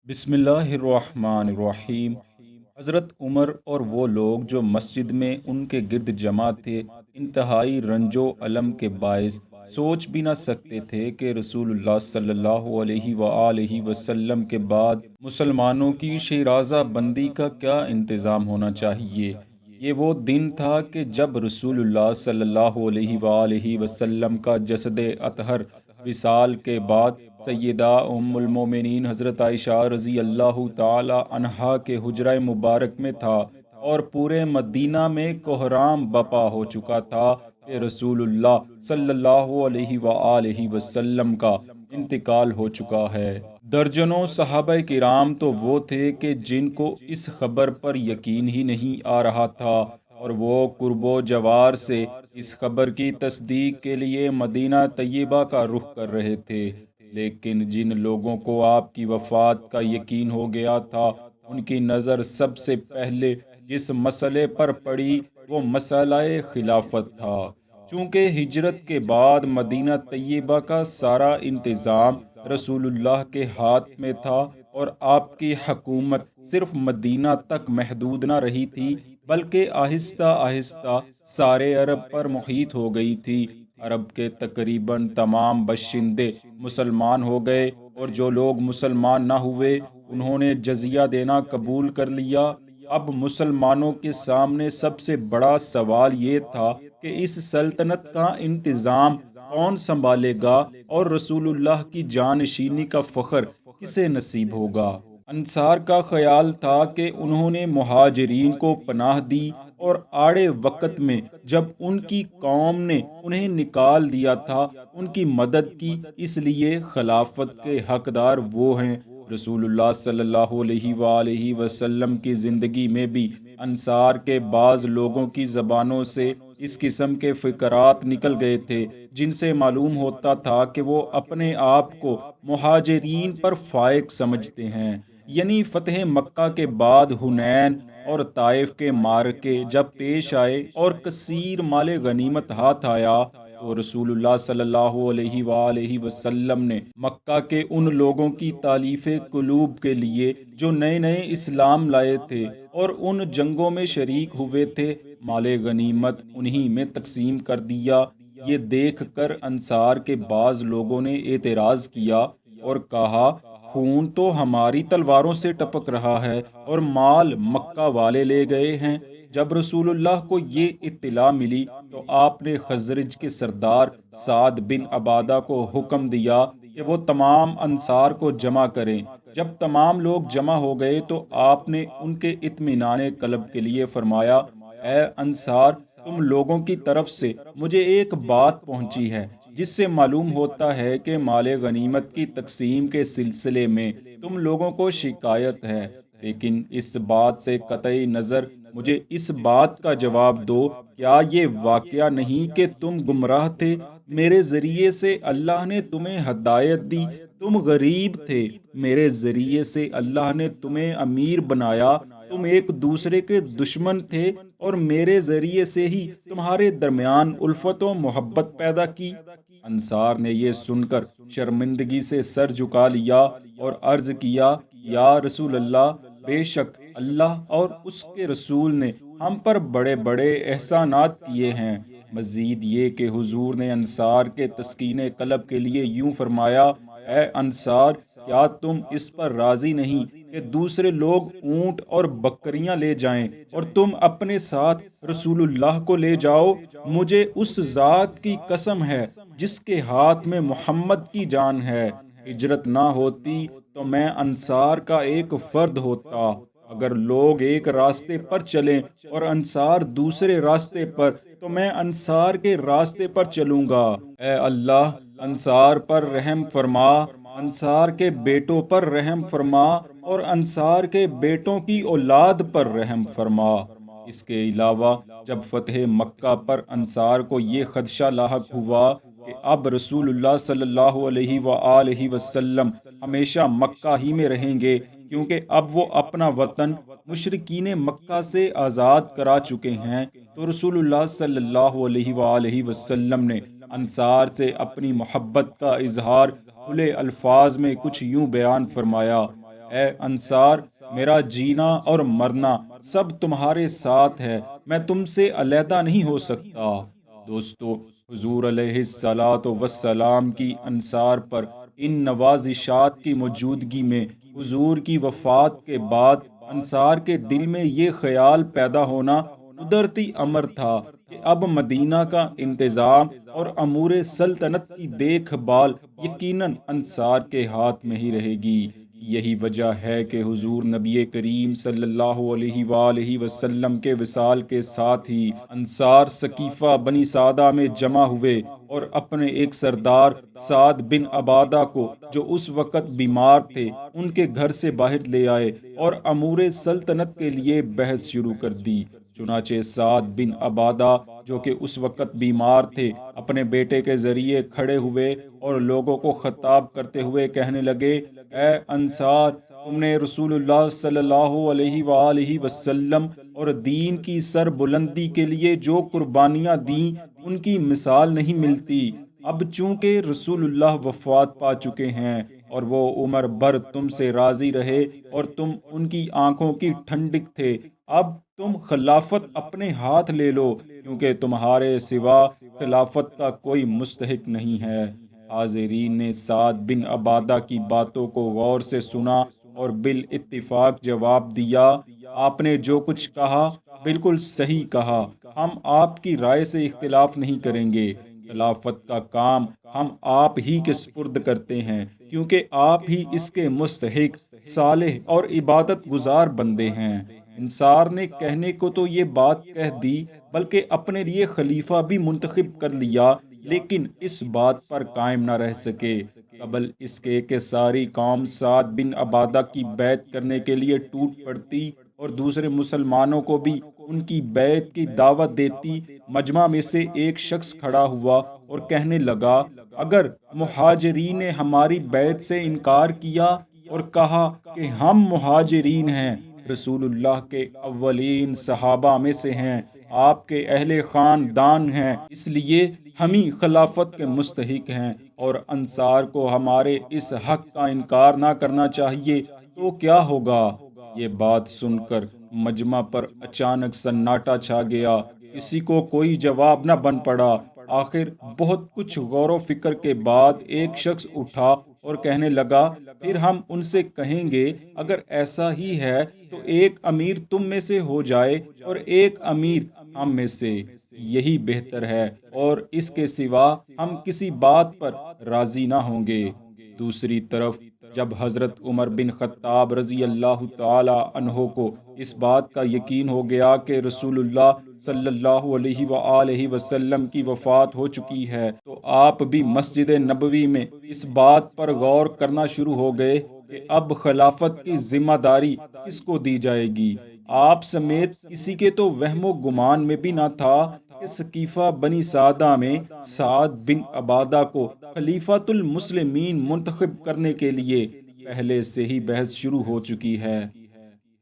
بسم اللہ الرحمن الرحیم۔ حضرت عمر اور وہ لوگ جو مسجد میں ان کے گرد جمع تھے انتہائی رنج و الم کے باعث سوچ بھی نہ سکتے تھے کہ رسول اللہ صلی اللہ علیہ وآلہ وسلم کے بعد مسلمانوں کی شیرازہ بندی کا کیا انتظام ہونا چاہیے۔ یہ وہ دن تھا کہ جب رسول اللہ صلی اللہ علیہ وآلہ وسلم کا جسد اطہر وصال کے بعد سیدہ ام المومنین حضرت عائشہ رضی اللہ تعالی عنہا کے حجرہ مبارک میں تھا، اور پورے مدینہ میں کوہرام بپا ہو چکا تھا کہ رسول اللہ صلی اللہ علیہ وآلہ وسلم کا انتقال ہو چکا ہے۔ درجنوں صحابہ کرام تو وہ تھے کہ جن کو اس خبر پر یقین ہی نہیں آ رہا تھا، اور وہ قرب و جوار سے اس خبر کی تصدیق کے لیے مدینہ طیبہ کا رخ کر رہے تھے۔ لیکن جن لوگوں کو آپ کی وفات کا یقین ہو گیا تھا، ان کی نظر سب سے پہلے جس مسئلے پر پڑی وہ مسئلہ خلافت تھا۔ چونکہ ہجرت کے بعد مدینہ طیبہ کا سارا انتظام رسول اللہ کے ہاتھ میں تھا، اور آپ کی حکومت صرف مدینہ تک محدود نہ رہی تھی بلکہ آہستہ آہستہ سارے عرب پر محیط ہو گئی تھی۔ عرب کے تقریباً تمام باشندے مسلمان ہو گئے، اور جو لوگ مسلمان نہ ہوئے انہوں نے جزیہ دینا قبول کر لیا۔ اب مسلمانوں کے سامنے سب سے بڑا سوال یہ تھا کہ اس سلطنت کا انتظام کون سنبھالے گا، اور رسول اللہ کی جانشینی کا فخر کسے نصیب ہوگا۔ انصار کا خیال تھا کہ انہوں نے مہاجرین کو پناہ دی، اور آڑے وقت میں جب ان کی قوم نے انہیں نکال دیا تھا ان کی مدد کی، اس لیے خلافت کے حقدار وہ ہیں۔ رسول اللہ صلی اللہ علیہ وآلہ وسلم کی زندگی میں بھی انصار کے بعض لوگوں کی زبانوں سے اس قسم کے فقرات نکل گئے تھے جن سے معلوم ہوتا تھا کہ وہ اپنے آپ کو مہاجرین پر فائق سمجھتے ہیں۔ یعنی فتح مکہ کے بعد حنین اور طائف کے معرکے جب پیش آئے اور کثیر مال غنیمت ہاتھ آیا، تو رسول اللہ صلی اللہ علیہ وآلہ وسلم نے مکہ کے ان لوگوں کی تالیف قلوب کے لیے جو نئے نئے اسلام لائے تھے اور ان جنگوں میں شریک ہوئے تھے، مال غنیمت انہی میں تقسیم کر دیا۔ یہ دیکھ کر انصار کے بعض لوگوں نے اعتراض کیا اور کہا، خون تو ہماری تلواروں سے ٹپک رہا ہے اور مال مکہ والے لے گئے ہیں۔ جب رسول اللہ کو یہ اطلاع ملی تو آپ نے خزرج کے سردار سعد بن عبادہ کو حکم دیا کہ وہ تمام انصار کو جمع کریں۔ جب تمام لوگ جمع ہو گئے تو آپ نے ان کے اطمینان قلب کے لیے فرمایا، اے انصار، تم لوگوں کی طرف سے مجھے ایک بات پہنچی ہے جس سے معلوم ہوتا ہے کہ مال غنیمت کی تقسیم کے سلسلے میں تم لوگوں کو شکایت ہے، لیکن اس بات سے قطعی نظر مجھے اس بات کا جواب دو، کیا یہ واقعہ نہیں کہ تم گمراہ تھے؟ میرے ذریعے سے اللہ نے تمہیں ہدایت دی، تم غریب تھے، میرے ذریعے سے اللہ نے تمہیں امیر بنایا، تم ایک دوسرے کے دشمن تھے، اور میرے ذریعے سے ہی تمہارے درمیان الفت و محبت پیدا کی۔ انصار نے یہ سن کر شرمندگی سے سر جھکا لیا اور عرض کیا، یا رسول اللہ، بے شک اللہ اور اس کے رسول نے ہم پر بڑے بڑے احسانات کیے ہیں۔ مزید یہ کہ حضور نے انصار کے تسکین قلب کے لیے یوں فرمایا، اے انصار، کیا تم اس پر راضی نہیں کہ دوسرے لوگ اونٹ اور بکریاں لے جائیں اور تم اپنے ساتھ رسول اللہ کو لے جاؤ؟ مجھے اس ذات کی قسم ہے جس کے ہاتھ میں محمد کی جان ہے، ہجرت نہ ہوتی تو میں انصار کا ایک فرد ہوتا۔ اگر لوگ ایک راستے پر چلیں اور انصار دوسرے راستے پر، تو میں انصار کے راستے پر چلوں گا۔ اے اللہ، انصار پر رحم فرما، انصار کے بیٹوں پر رحم فرما، اور انصار کے بیٹوں کی اولاد پر رحم فرما۔ اس کے علاوہ جب فتح مکہ پر انصار کو یہ خدشہ لاحق ہوا کہ اب رسول اللہ صلی اللہ علیہ وآلہ وسلم ہمیشہ مکہ ہی میں رہیں گے، کیونکہ اب وہ اپنا وطن مشرکین مکہ سے آزاد کرا چکے ہیں، تو رسول اللہ صلی اللہ علیہ وآلہ وسلم نے انصار سے اپنی محبت کا اظہار کھلے الفاظ میں کچھ یوں بیان فرمایا، اے انصار، میرا جینا اور مرنا سب تمہارے ساتھ ہے، میں تم سے علیحدہ نہیں ہو سکتا۔ دوستو، حضور علیہ الصلاۃ والسلام کی انصار پر ان نوازشات کی موجودگی میں حضور کی وفات کے بعد انصار کے دل میں یہ خیال پیدا ہونا قدرتی امر تھا کہ اب مدینہ کا انتظام اور امور سلطنت کی دیکھ بھال یقیناً انصار کے ہاتھ میں ہی رہے گی۔ یہی وجہ ہے کہ حضور نبی کریم صلی اللہ علیہ وآلہ وسلم کے وصال کے ساتھ ہی انصار سقیفہ بنی سعدہ میں جمع ہوئے اور اپنے ایک سردار سعد بن عبادہ کو، جو اس وقت بیمار تھے، ان کے گھر سے باہر لے آئے اور امور سلطنت کے لیے بحث شروع کر دی۔ چنانچہ سعد بن عبادہ، جو کہ اس وقت بیمار تھے، اپنے بیٹے کے ذریعے کھڑے ہوئے اور لوگوں کو خطاب کرتے ہوئے کہنے لگے، اے انصار، تم نے رسول اللہ صلی اللہ علیہ وآلہ وسلم اور دین کی سر بلندی کے لیے جو قربانیاں دیں، ان کی مثال نہیں ملتی۔ اب چونکہ رسول اللہ وفات پا چکے ہیں اور وہ عمر بھر تم سے راضی رہے اور تم ان کی آنکھوں کی ٹھنڈک تھے، اب تم خلافت اپنے ہاتھ لے لو، کیونکہ تمہارے سوا خلافت کا کوئی مستحق نہیں ہے۔ حاضرین نے سعد بن عبادہ کی باتوں کو غور سے سنا اور بالاتفاق جواب دیا، آپ نے جو کچھ کہا بالکل صحیح کہا، ہم آپ کی رائے سے اختلاف نہیں کریں گے۔ خلافت کا کام ہم آپ ہی کے سپرد کرتے ہیں، کیونکہ آپ ہی اس کے مستحق، صالح اور عبادت گزار بندے ہیں۔ انصار نے کہنے کو تو یہ بات کہہ دی، بلکہ اپنے لیے خلیفہ بھی منتخب کر لیا، لیکن اس بات پر قائم نہ رہ سکے۔ قبل اس کے کہ ساری قوم سعد بن عبادہ کی بیعت کرنے کے لیے ٹوٹ پڑتی اور دوسرے مسلمانوں کو بھی ان کی بیعت کی دعوت دیتی، مجمع میں سے ایک شخص کھڑا ہوا اور کہنے لگا، اگر مہاجرین نے ہماری بیعت سے انکار کیا اور کہا کہ ہم مہاجرین ہیں، رسول اللہ کے اولین صحابہ میں سے ہیں، آپ کے اہل خاندان ہیں، اس لیے ہم ہی خلافت کے مستحق ہیں اور انصار کو ہمارے اس حق کا انکار نہ کرنا چاہیے، تو کیا ہوگا؟ یہ بات سن کر مجمع پر اچانک سناٹا چھا گیا، کسی کو کوئی جواب نہ بن پڑا۔ آخر بہت کچھ غور و فکر کے بعد ایک شخص اٹھا اور کہنے لگا، پھر ہم ان سے کہیں گے، اگر ایسا ہی ہے تو ایک امیر تم میں سے ہو جائے اور ایک امیر ہم میں سے، یہی بہتر ہے، اور اس کے سوا ہم کسی بات پر راضی نہ ہوں گے۔ دوسری طرف جب حضرت عمر بن خطاب رضی اللہ تعالی عنہ کو اس بات کا یقین ہو گیا کہ رسول اللہ صلی اللہ علیہ وآلہ وسلم کی وفات ہو چکی ہے، تو آپ بھی مسجد نبوی میں اس بات پر غور کرنا شروع ہو گئے کہ اب خلافت کی ذمہ داری کس کو دی جائے گی۔ آپ سمیت کسی کے تو وہم و گمان میں بھی نہ تھا کہ سقیفہ بنی سعدہ میں سعد بن عبادہ کو خلیفۃ المسلمین منتخب کرنے کے لیے پہلے سے ہی بحث شروع ہو چکی ہے۔